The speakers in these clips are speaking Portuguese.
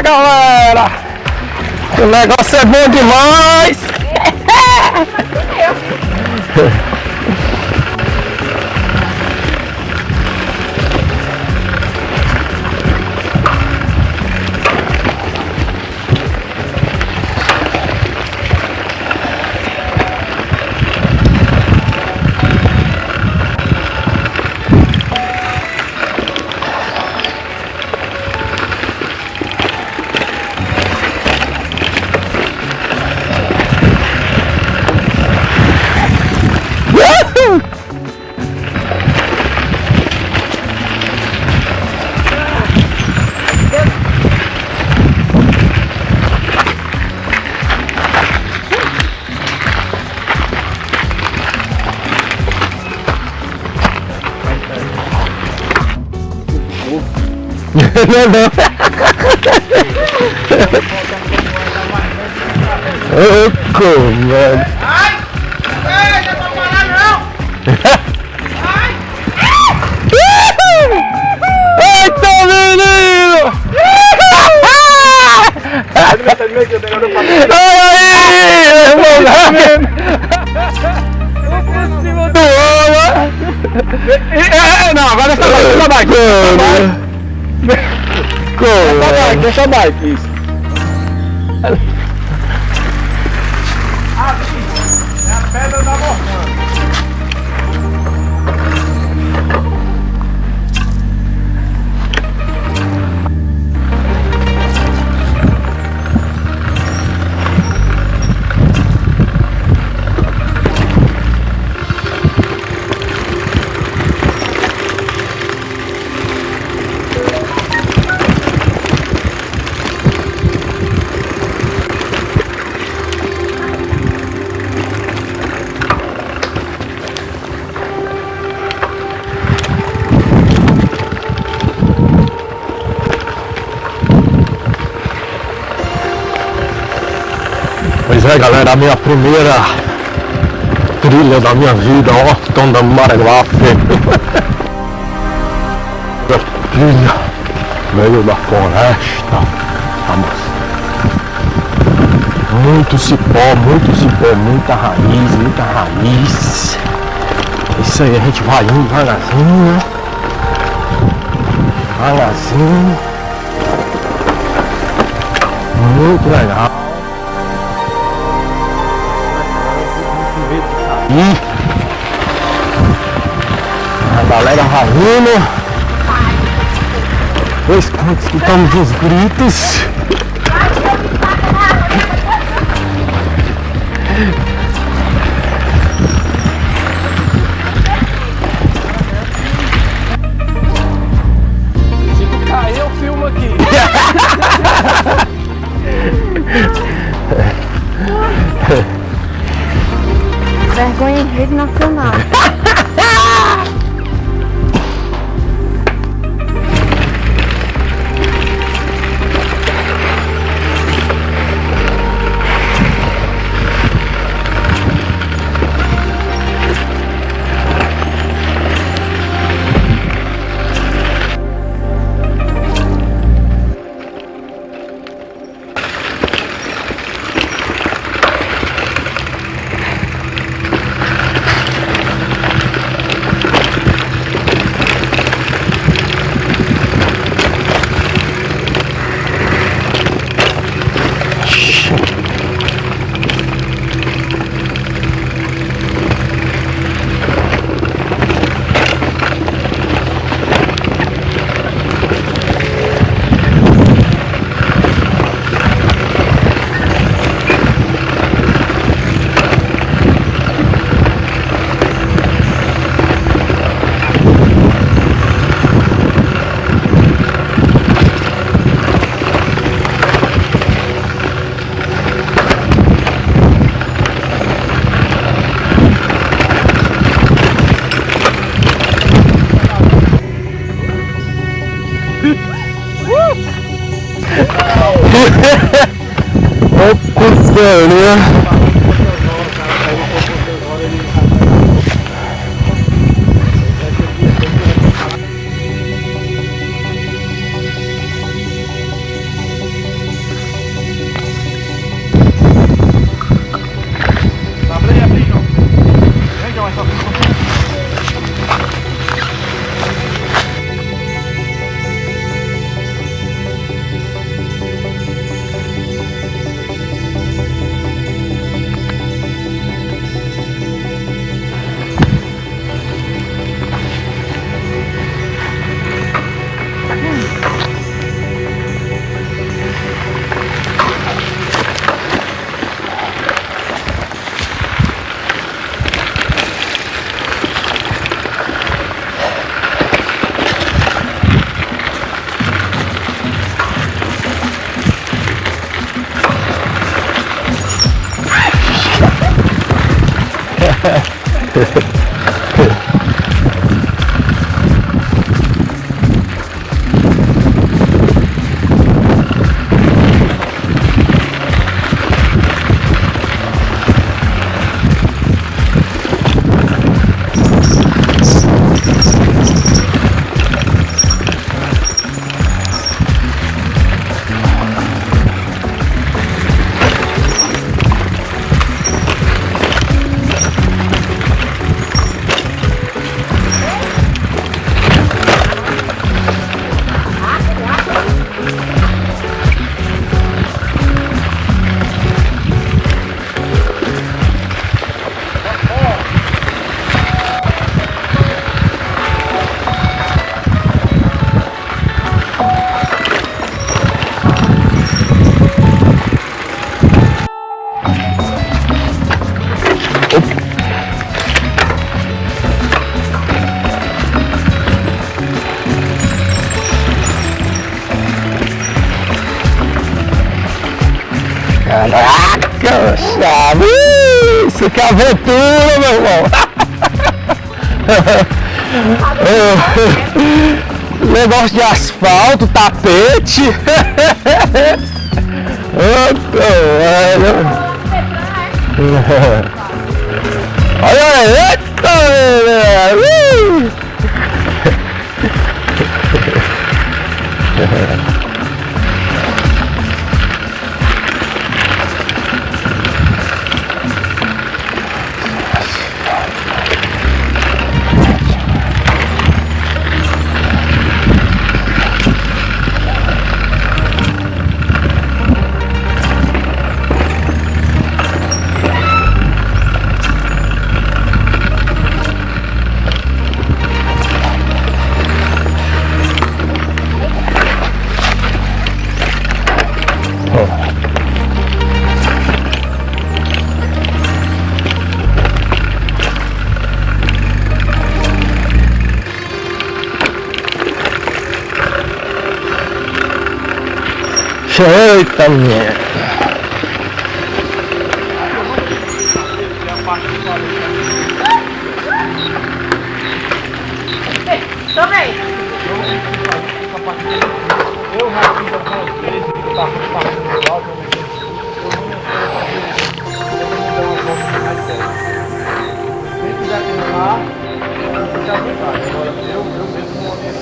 galera! O negócio é bom demais! Não, não. Ô, mano. Ai! Ei, não é pra parar não! Ai! Eita, menino! Aí, irmão! Por cima do ouro! Não, agora essa bike, deixa a bike, isso. Ali é a pedra da Morcana. Pois é, galera, a minha primeira trilha da minha vida, Horto da Maranguape. Trilha meio da floresta. Vamos. Muito cipó, muita raiz. Isso aí, a gente vai indo devagarzinho, né? Devagarzinho. Muito legal. A galera vai indo. Dois cantos, escutamos os gritos. Se tu cair, eu filmo aqui. Vergonha em rede nacional. Ô, putaria. Caraca, chave! Isso que é aventura, meu irmão! Negócio de asfalto, tapete! Olha aí! Eita! Eita, minha! Também. Eu já fiz algumas vezes, eu tava passando alto, quem quiser tentar, fica à vontade. Agora eu mesmo não olhei.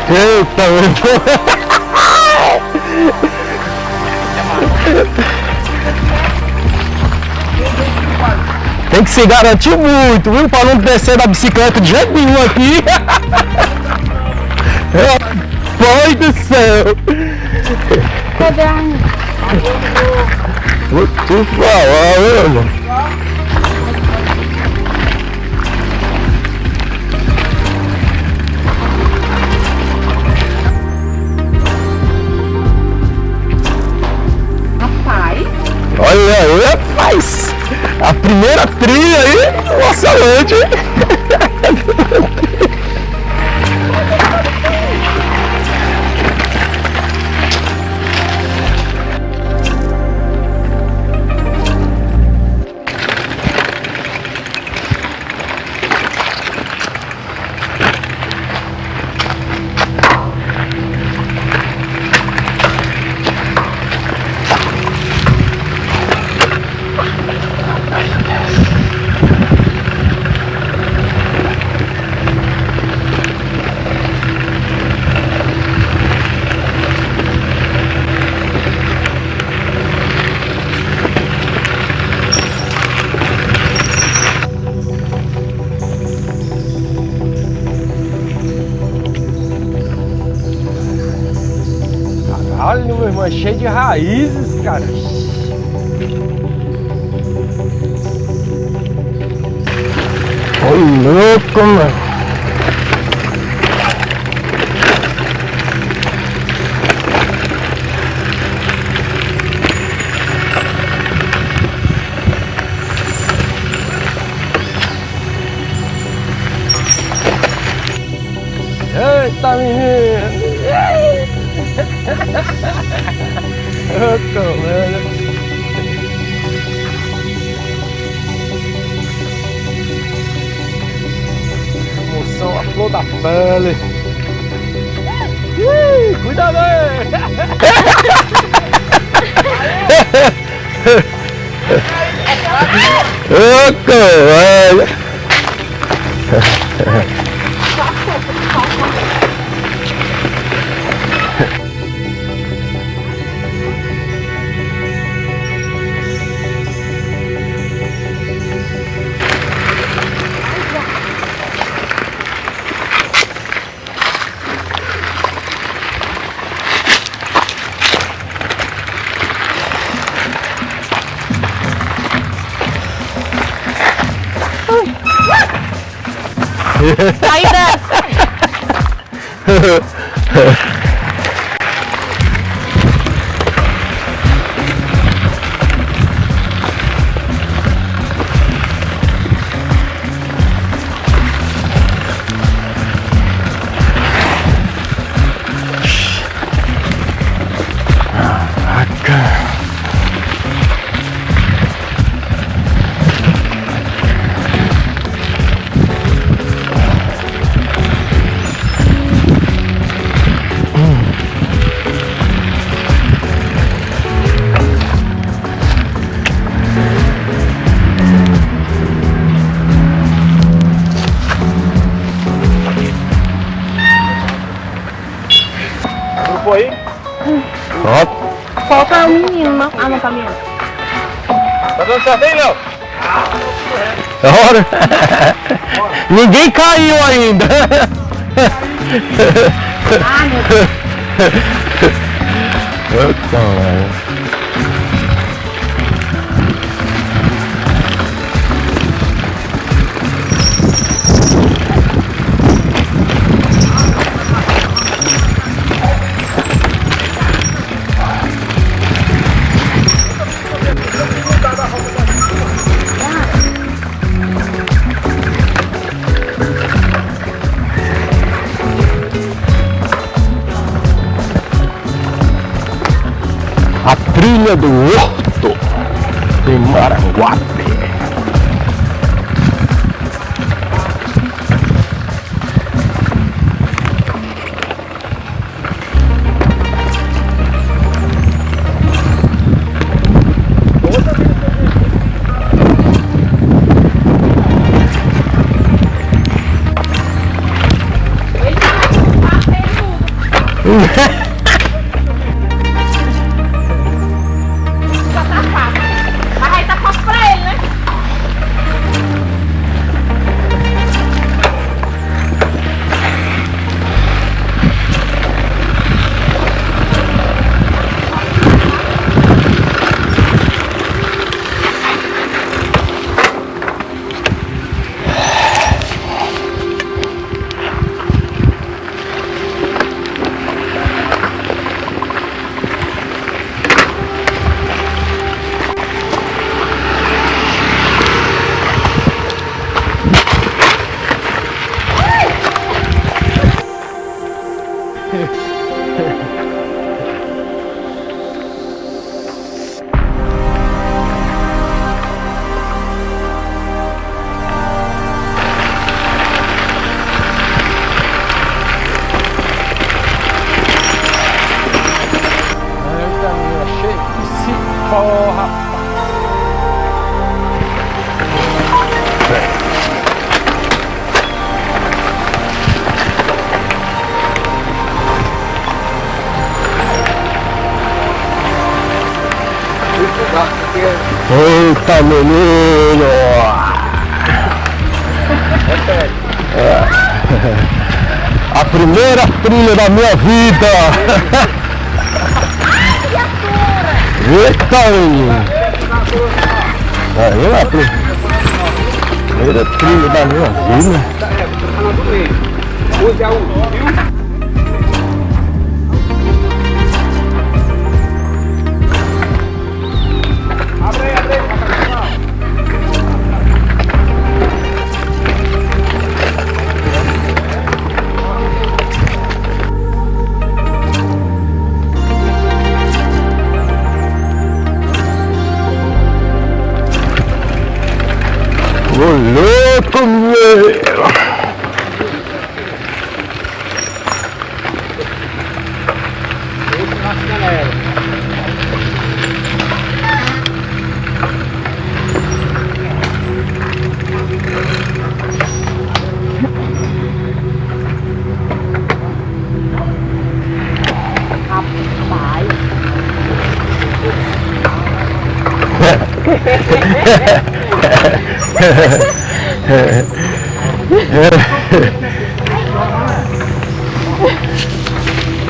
Eita, tem que se garantir muito, viu? Para não descer da bicicleta de jeito nenhum aqui. Pai do céu! Cadê a minha? Vou te falar, olha. Olha aí, rapaz! A primeira trilha aí, nossa noite! Olha, meu irmão, é cheio de raízes, cara. Ô louco, mano! Emoção a flor da pele. Cuidado aí! Ô, coelho! Sai dessa! Grupo aí? Pronto. Falta um menino, não? Ah, não, tá menino. Tá dando certo aí, Léo? Ora. Ninguém caiu ainda. Ah, meu Deus. A trilha do Horto de Maranguape. Eita, menino! A primeira trilha da minha vida! Eita, menino! Aí é a primeira trilha da minha vida! Hoje é o viu?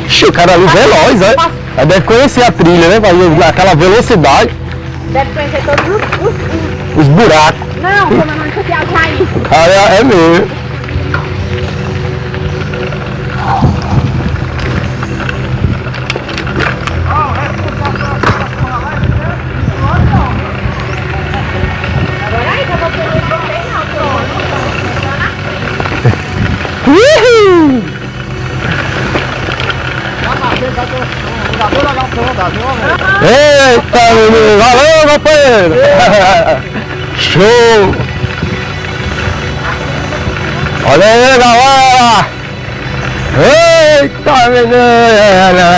Ixi, o cara ali veloz, né? Aí deve conhecer a trilha, né? Vai naquela velocidade, Deve conhecer todos os buracos. Não, como eu não sei a raiz. Ah, é mesmo. Agora aí que eu vou pegar você não, Uhul! Eita, menino! Valeu, companheiro! Show! Olha aí, galera! Eita, menina!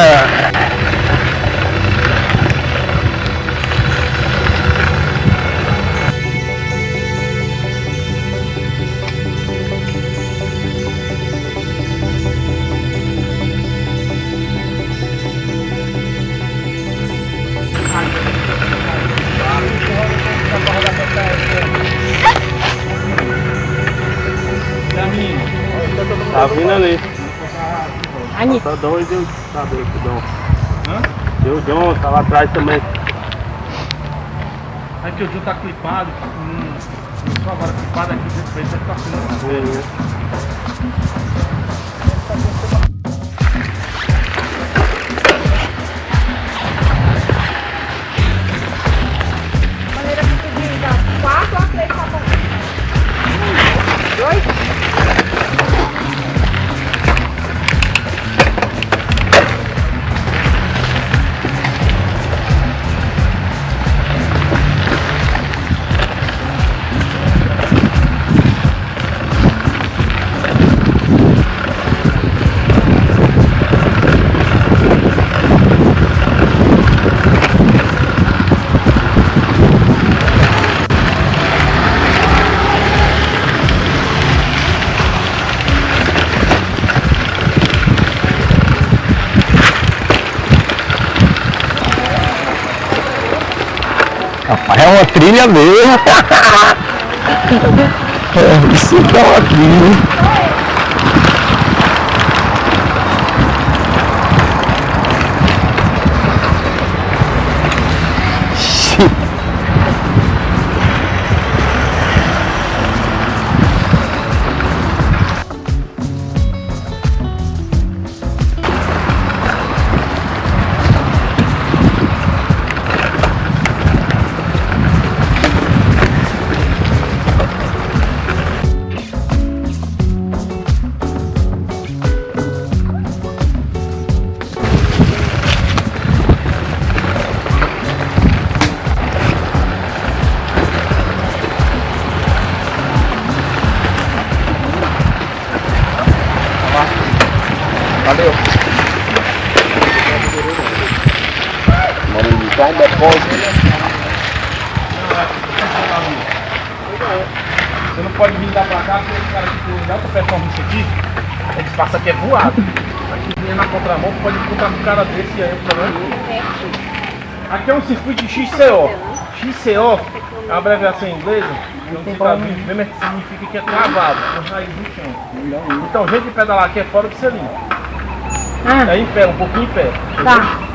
Tá vindo ali. Anitta. Tá doido, tá doido, Dom. Deu John, tá lá atrás também. Aqui o John tá clipado. Só agora clipado aqui, depois você tá filmando. Maneira que tu diz, 4 ou 3 tá bom? 2? Rapaz, é uma trilha mesmo. Isso que é uma trilha. Valeu. Maranguape é depósito. Você não pode vir dar pra cá porque os caras que dá pra performance aqui, eles passam aqui é voado. Aqui vinha na contramão, pode encontrar com um cara desse e aí o problema. Aqui é um circuito de XCO. XCO é uma abreviação em inglês, que não significa que é travado, com raiz no chão. Então, o jeito de pedalar aqui é fora do selinho. É em pé, um pouquinho em pé. Tá.